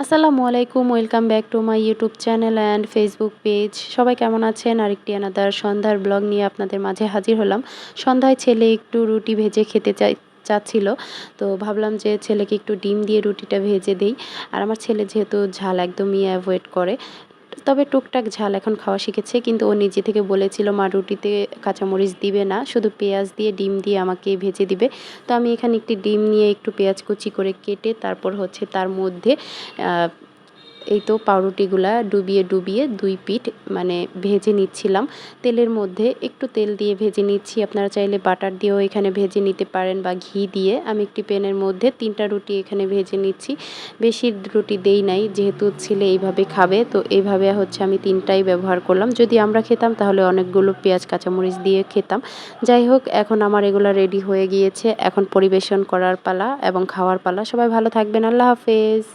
আসসালামু আলাইকুম, welcome back to my YouTube channel and Facebook page. সবাই কেমন আছেন? আরেকটি আনাদার সন্ধ্যার ব্লগ নিয়ে আপনাদের মাঝে হাজির হলাম। সন্ধ্যায় ছেলে একটু রুটি ভেজে খেতে চাচ্ছিল, তো ভাবলাম যে ছেলেকে একটু ডিম দিয়ে রুটিটা ভেজে দেই। আর আমার ছেলে যেহেতু ঝাল একদমই অ্যাভয়েড করে, তবে টুকটাক ঝাল এখন খাওয়া শিখেছে, কিন্তু ও নিজে থেকে বলেছিল মা রুটিতে কাঁচামরিচ দিবে না, শুধু পেঁয়াজ দিয়ে ডিম দিয়ে আমাকে ভেজে দিবে। তো আমি এখানে একটি ডিম নিয়ে একটু পেঁয়াজ কুচি করে কেটে তারপর হচ্ছে তার মধ্যে এই তো পাউরুটিগুলা ডুবিয়ে ডুবিয়ে দুই পিঠ মানে ভেজে নিচ্ছিলাম। তেলের মধ্যে একটু তেল দিয়ে ভেজে নিচ্ছি, আপনারা চাইলে বাটার দিয়েও এখানে ভেজে নিতে পারেন বা ঘি দিয়ে। আমি একটি প্যানের মধ্যে 3টা রুটি এখানে ভেজে নিচ্ছি, বেশি রুটি দেই নাই, যেহেতু ছেলে এইভাবে খাবে তো এইভাবে হচ্ছে আমি 3টাই ব্যবহার করলাম। যদি আমরা খেতাম তাহলে অনেকগুলো পেঁয়াজ কাঁচামরিচ দিয়ে খেতাম। যাই হোক, এখন আমার এগুলো রেডি হয়ে গিয়েছে, এখন পরিবেশন করার পালা এবং খাওয়ার পালা। সবাই ভালো থাকবেন, আল্লাহ হাফেজ।